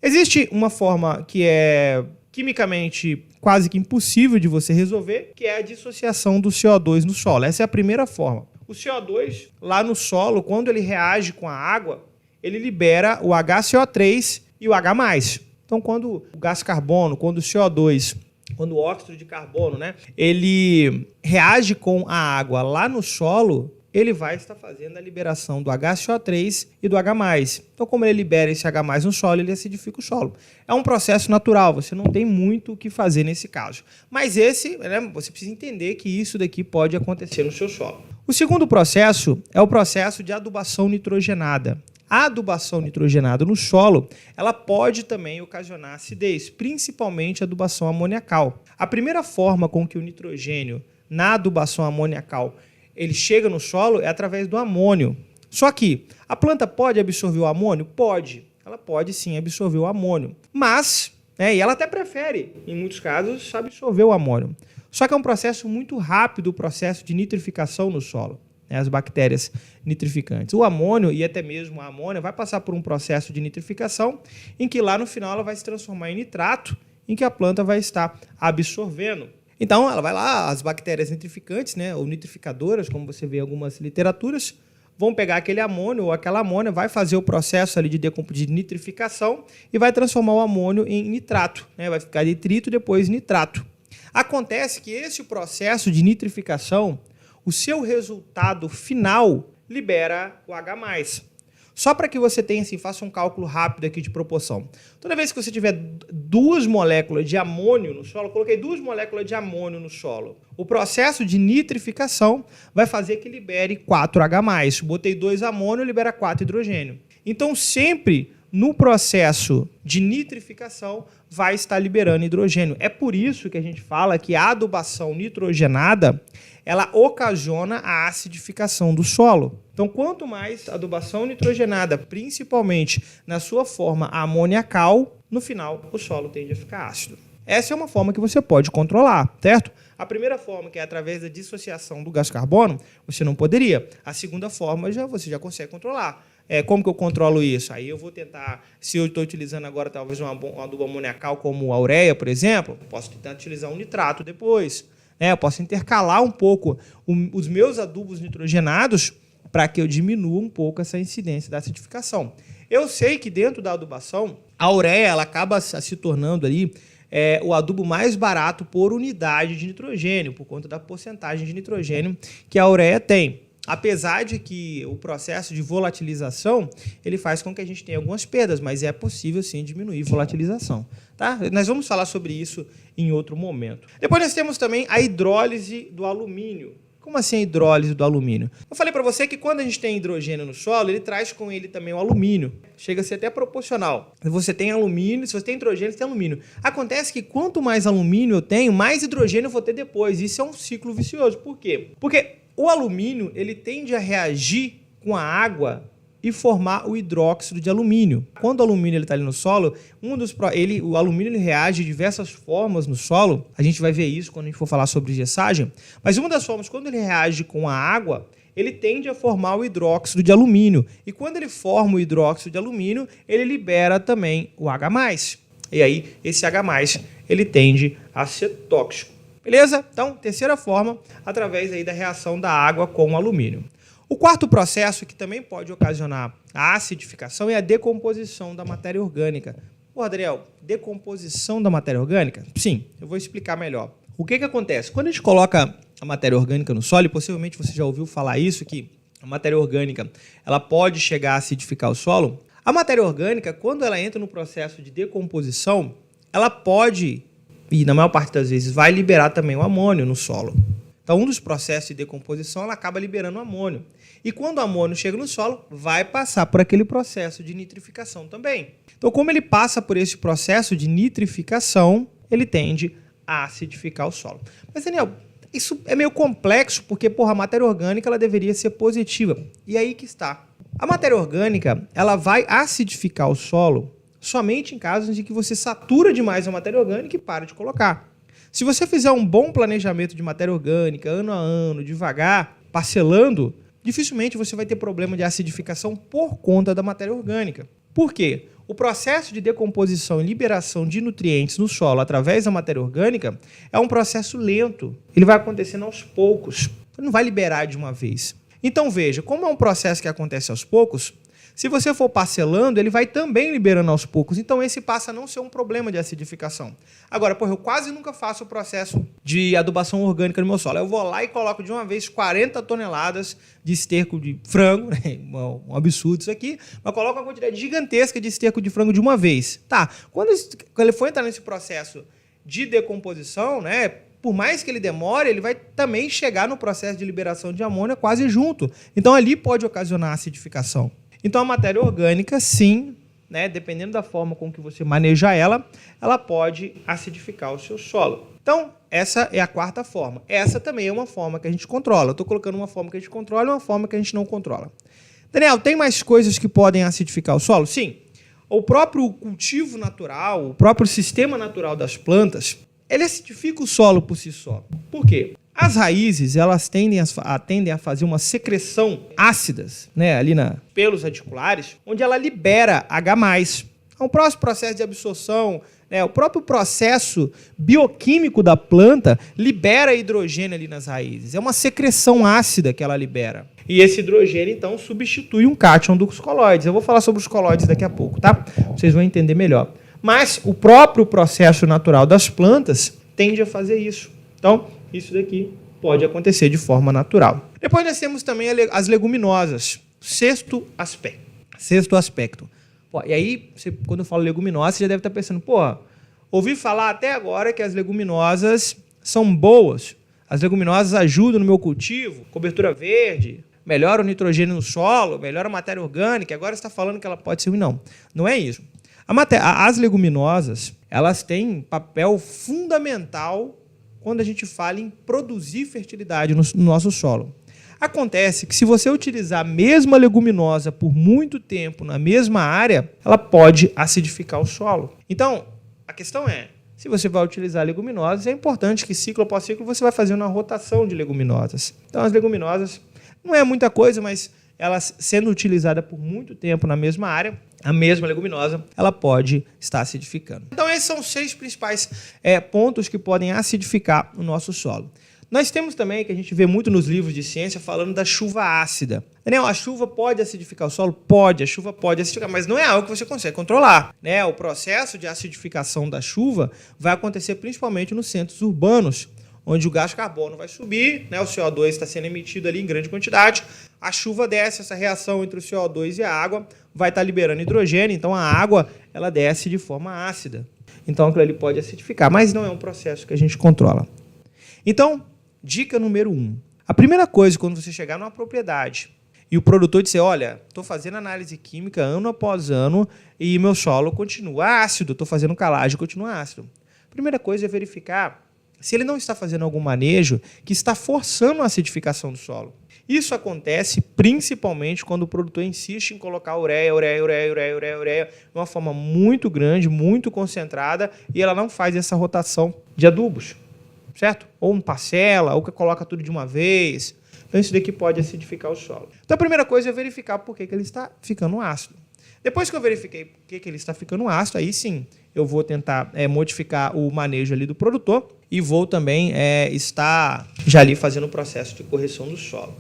Existe uma forma que é quimicamente quase que impossível de você resolver, que é a dissociação do CO2 no solo. Essa é a primeira forma. O CO2 lá no solo, quando ele reage com a água, ele libera o HCO3 e o H+. Então, quando o gás carbono, quando o CO2, quando o óxido de carbono, ele reage com a água lá no solo, ele vai estar fazendo a liberação do HCO3 e do H+. Então, como ele libera esse H+ no solo, ele acidifica o solo. É um processo natural, você não tem muito o que fazer nesse caso. Mas você precisa entender que isso daqui pode acontecer no seu solo. O segundo processo é o processo de adubação nitrogenada. A adubação nitrogenada no solo, ela pode também ocasionar acidez, principalmente a adubação amoniacal. A primeira forma com que o nitrogênio na adubação amoniacal ele chega no solo é através do amônio. Só que a planta pode absorver o amônio? Pode. Ela pode sim absorver o amônio. Mas, e ela até prefere, em muitos casos, absorver o amônio. Só que é um processo muito rápido, o processo de nitrificação no solo. As bactérias nitrificantes. O amônio e até mesmo a amônia vai passar por um processo de nitrificação em que lá no final ela vai se transformar em nitrato, em que a planta vai estar absorvendo. Então, ela vai lá, as bactérias nitrificantes, ou nitrificadoras, como você vê em algumas literaturas, vão pegar aquele amônio ou aquela amônia, vai fazer o processo ali de nitrificação e vai transformar o amônio em nitrato. Vai ficar nitrito, depois nitrato. Acontece que esse processo de nitrificação, o seu resultado final libera o H+. Só para que você tenha, faça um cálculo rápido aqui de proporção. Toda vez que você tiver 2 moléculas de amônio no solo, coloquei 2 moléculas de amônio no solo, o processo de nitrificação vai fazer que libere 4H+. Botei 2 amônio, libera 4 hidrogênio. Então, sempre no processo de nitrificação vai estar liberando hidrogênio. É por isso que a gente fala que a adubação nitrogenada ela ocasiona a acidificação do solo. Então, quanto mais adubação nitrogenada, principalmente na sua forma amoniacal, no final o solo tende a ficar ácido. Essa é uma forma que você pode controlar, certo? A primeira forma, que é através da dissociação do gás carbono, você não poderia. A segunda forma, você já consegue controlar. Como que eu controlo isso? Aí eu vou tentar, se eu estou utilizando agora talvez um adubo amoniacal como a ureia, por exemplo, posso tentar utilizar um nitrato depois. Eu posso intercalar um pouco os meus adubos nitrogenados para que eu diminua um pouco essa incidência da acidificação. Eu sei que dentro da adubação, a ureia ela acaba se tornando ali o adubo mais barato por unidade de nitrogênio, por conta da porcentagem de nitrogênio que a ureia tem. Apesar de que o processo de volatilização ele faz com que a gente tenha algumas perdas, mas é possível sim diminuir a volatilização. Tá? Nós vamos falar sobre isso em outro momento. Depois nós temos também a hidrólise do alumínio. Como assim a hidrólise do alumínio? Eu falei para você que quando a gente tem hidrogênio no solo, ele traz com ele também o alumínio. Chega a ser até proporcional. Você tem alumínio, se você tem hidrogênio, você tem alumínio. Acontece que quanto mais alumínio eu tenho, mais hidrogênio eu vou ter depois. Isso é um ciclo vicioso. Por quê? Porque o alumínio ele tende a reagir com a água e formar o hidróxido de alumínio. Quando o alumínio está ali no solo, o alumínio ele reage de diversas formas no solo. A gente vai ver isso quando a gente for falar sobre gessagem. Mas uma das formas, quando ele reage com a água, ele tende a formar o hidróxido de alumínio. E quando ele forma o hidróxido de alumínio, ele libera também o H+. E aí, esse H+, ele tende a ser tóxico. Beleza? Então, terceira forma, através aí da reação da água com o alumínio. O quarto processo que também pode ocasionar a acidificação é a decomposição da matéria orgânica. Pô, Adriel, decomposição da matéria orgânica? Sim, eu vou explicar melhor. O que acontece? Quando a gente coloca a matéria orgânica no solo, e possivelmente você já ouviu falar isso, que a matéria orgânica ela pode chegar a acidificar o solo, a matéria orgânica, quando ela entra no processo de decomposição, ela pode, e na maior parte das vezes, vai liberar também o amônio no solo. Então, um dos processos de decomposição, ela acaba liberando o amônio. E quando o amônio chega no solo, vai passar por aquele processo de nitrificação também. Então, como ele passa por esse processo de nitrificação, ele tende a acidificar o solo. Mas, Daniel, isso é meio complexo, porque a matéria orgânica ela deveria ser positiva. E aí que está. A matéria orgânica ela vai acidificar o solo somente em casos em que você satura demais a matéria orgânica e para de colocar. Se você fizer um bom planejamento de matéria orgânica, ano a ano, devagar, parcelando, dificilmente você vai ter problema de acidificação por conta da matéria orgânica. Por quê? o processo de decomposição e liberação de nutrientes no solo através da matéria orgânica é um processo lento. Ele vai acontecendo aos poucos. Ele não vai liberar de uma vez. Então, veja, como é um processo que acontece aos poucos, se você for parcelando, ele vai também liberando aos poucos. Então, esse passa a não ser um problema de acidificação. Agora, eu quase nunca faço o processo de adubação orgânica no meu solo. Eu vou lá e coloco de uma vez 40 toneladas de esterco de frango, né? Um absurdo isso aqui, mas coloco uma quantidade gigantesca de esterco de frango de uma vez. Tá, quando ele for entrar nesse processo de decomposição, né? Por mais que ele demore, ele vai também chegar no processo de liberação de amônia quase junto. Então, ali pode ocasionar acidificação. Então, a matéria orgânica, sim, né, dependendo da forma com que você maneja ela, ela pode acidificar o seu solo. Então, essa é a quarta forma. Essa também é uma forma que a gente controla. Eu estou colocando uma forma que a gente controla e uma forma que a gente não controla. Daniel, tem mais coisas que podem acidificar o solo? Sim. O próprio cultivo natural, o próprio sistema natural das plantas, ele acidifica o solo por si só. Por quê? As raízes, elas tendem a fazer uma secreção ácidas, né, ali pelos radiculares, onde ela libera H+. É um próximo processo de absorção, né, o próprio processo bioquímico da planta libera hidrogênio ali nas raízes. É uma secreção ácida que ela libera. E esse hidrogênio, então, substitui um cátion dos colóides. Eu vou falar sobre os colóides daqui a pouco, tá? Vocês vão entender melhor. Mas o próprio processo natural das plantas tende a fazer isso. Então, isso daqui pode acontecer de forma natural. Depois nós temos também as leguminosas. Sexto aspecto. Pô, e aí, quando eu falo leguminosa, você já deve estar pensando, ouvi falar até agora que as leguminosas são boas. As leguminosas ajudam no meu cultivo, cobertura verde, melhora o nitrogênio no solo, melhora a matéria orgânica. Agora você está falando que ela pode ser ruim. Não, não é isso. As leguminosas, elas têm papel fundamental quando a gente fala em produzir fertilidade no nosso solo. Acontece que se você utilizar a mesma leguminosa por muito tempo na mesma área, ela pode acidificar o solo. Então, a questão é, se você vai utilizar leguminosas, é importante que ciclo após ciclo você vai fazer uma rotação de leguminosas. Então, as leguminosas não é muita coisa, mas elas sendo utilizadas por muito tempo na mesma área, a mesma leguminosa, ela pode estar acidificando. Então, esses são os 6 principais pontos que podem acidificar o nosso solo. Nós temos também, que a gente vê muito nos livros de ciência, falando da chuva ácida. Daniel, a chuva pode acidificar o solo? Pode, a chuva pode acidificar, mas não é algo que você consegue controlar, né? O processo de acidificação da chuva vai acontecer principalmente nos centros urbanos, onde o gás carbono vai subir, né? O CO2 está sendo emitido ali em grande quantidade, a chuva desce, essa reação entre o CO2 e a água vai estar liberando hidrogênio, então a água ela desce de forma ácida. Então aquilo ali pode acidificar, mas não é um processo que a gente controla. Então, dica número 1. A primeira coisa, quando você chegar numa propriedade e o produtor disser, olha, estou fazendo análise química ano após ano e meu solo continua ácido, estou fazendo calagem e continua ácido. A primeira coisa é verificar se ele não está fazendo algum manejo que está forçando a acidificação do solo. Isso acontece principalmente quando o produtor insiste em colocar ureia de uma forma muito grande, muito concentrada, e ela não faz essa rotação de adubos, certo? Ou uma parcela, ou que coloca tudo de uma vez. Então isso daqui pode acidificar o solo. Então a primeira coisa é verificar por que ele está ficando ácido. Depois que eu verifiquei por que ele está ficando ácido, aí sim eu vou tentar modificar o manejo ali do produtor e vou também estar já ali fazendo o processo de correção do solo.